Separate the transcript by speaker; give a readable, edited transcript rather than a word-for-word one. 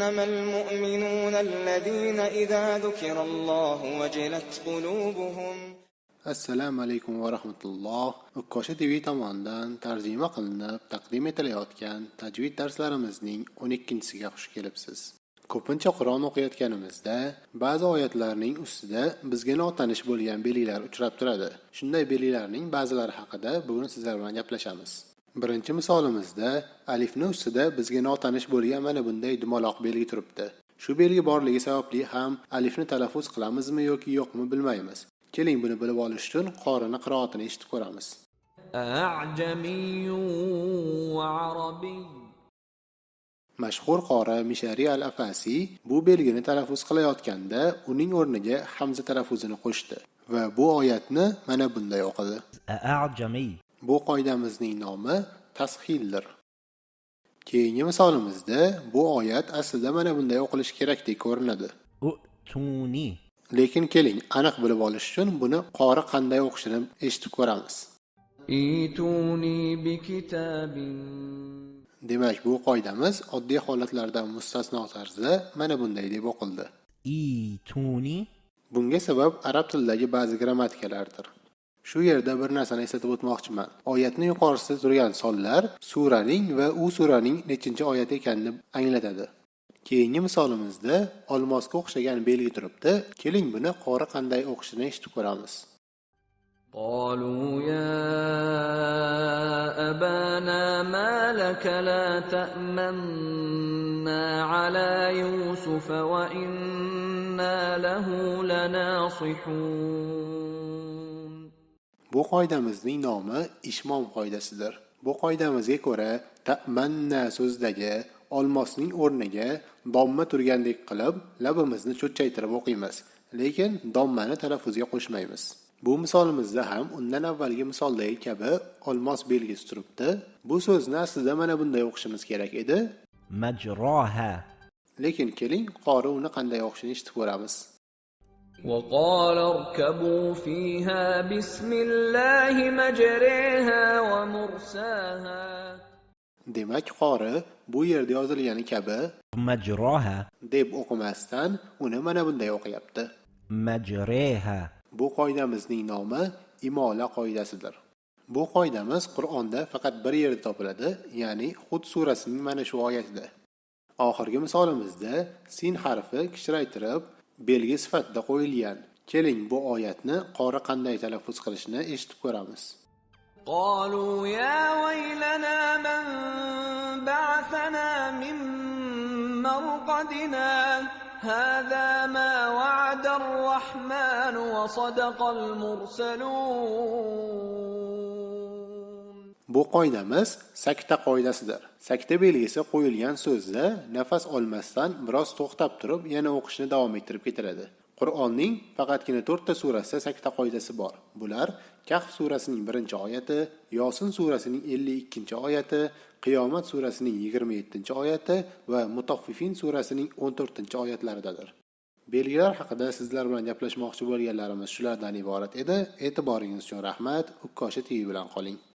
Speaker 1: إنما المؤمنون الذين إذا ذكر الله وجلت قلوبهم.
Speaker 2: Assalomu alaykum va rahmatulloh. O'kkosha TV tomonidan tarjima qilinib taqdim etilayotgan tajvid darslarimizning 12-siga xush kelibsiz. Ko'pincha Qur'on o'qiyotganimizda ba'zi oyatlarning ustida bizga notanish bo'lgan belgilar uchrab turadi. Shunday belgilarning ba'zilari haqida bugun sizlar bilan gaplashamiz. Birinchi misolimizda alifning ustida bizga notanish bo'lgan mana bunday dumaloq belgi turibdi. Shu belgi borligi sababli ham alifni talaffuz qilamizmi yoki yo'qmi bilmaymiz. Keling buni bilib olish uchun qorining qiroatini eshitib ko'ramiz.
Speaker 3: A'jamiyyun va arabiy.
Speaker 2: Mashhur qori Mishari al-Afasi bu belgini talaffuz qilayotganda uning o'rniga hamza talaffuzini qo'shdi va bu oyatni mana bunday o'qidi.
Speaker 4: A'jamiy.
Speaker 2: Bu qoidamizning nomi tashildir. Keyingi misolimizda bu oyat aslida mana bunday o'qilishi kerakdek ko'rinadi.
Speaker 4: Utuni.
Speaker 2: Lekin keling, aniq bilib olish uchun buni qori qanday o'qishini eshitib ko'ramiz.
Speaker 3: Ituni bi kitabin.
Speaker 2: Demak, bu qoidamiz oddiy holatlardan mustasno tarzda mana bunday deb o'qildi.
Speaker 4: Ituni.
Speaker 2: Bunga sabab arab tilidagi ba'zi grammatikalardir. Shu yerda bir narsani eslatib o'tmoqchiman. Oyatning yuqorisida turgan sonlar suraning va u suraning nechinchi oyat ekanini anglatadi. Keyingi misolimizda olmosga o'xshagan belgi turibdi. Keling buni qori qanday o'qishini eshitib ko'ramiz.
Speaker 3: قالوا يا أبانا ما لك لا تأمنا على يوسف وإنا له لناصحون.
Speaker 2: Bu qoidamizning nomi ishmom qoidasidir. Bu qoidamizga ko'ra ta'manna so'zidagi olmosning o'rniga domma turgandek qilib labimizni cho'chchaytirib o'qiymiz, lekin dommani talaffuzga qo'shmaymiz. Bu misolimizda ham undan avvalgi misoldagi kabi olmos belgisi turibdi. Bu so'zni aslida mana bunday o'qishimiz kerak edi.
Speaker 4: Majroha.
Speaker 2: Lekin keling qori uni qanday o'qishini eshitib ko'ramiz.
Speaker 3: وقال اركبوا فيها بسم الله مجريها ومرساها.
Speaker 2: Demak, qori bu yerda yozilgani kabi
Speaker 4: Majroha.
Speaker 2: deb o'qimasdan uni mana bunday o'qiyapti.
Speaker 4: Majreha.
Speaker 2: Bu qoidamizning nomi imola qoidasidir. Bu qoidamiz Qur'onda faqat bir yerda topiladi, ya'ni Hud surasining mana shu oyatida. Oxirgi misolimizda sin harfi kichraytirib belgi sifatida qo'yilgan. Keling bu oyatni qori qanday talaffuz qilishini eshitib ko'ramiz.
Speaker 3: قالوا يا ويلنا من بعثنا من مرقدنا هذا ما وعد الرحمن وصدق المرسلون.
Speaker 2: Bu qoidamiz sakta qoidasidir. Sakta belgisi qo'yilgan so'zda nafas olmasdan biroz to'xtab turib yana o'qishni davom ettirib ketiladi. Qur'onning faqatgina 4 ta surasida sakta qoidasi bor. Bular Kahf surasining 1-oyati, Yosin surasining 52-oyati, Qiyomat surasining 27-oyati va Mutaffifin surasining 14-oyatlaridadir. Belgilar haqida sizlar bilan gaplashmoqchi bo'lganlarimiz shulardan iborat edi. E'tiboringiz uchun rahmat. O'kkosha TV bilan qoling.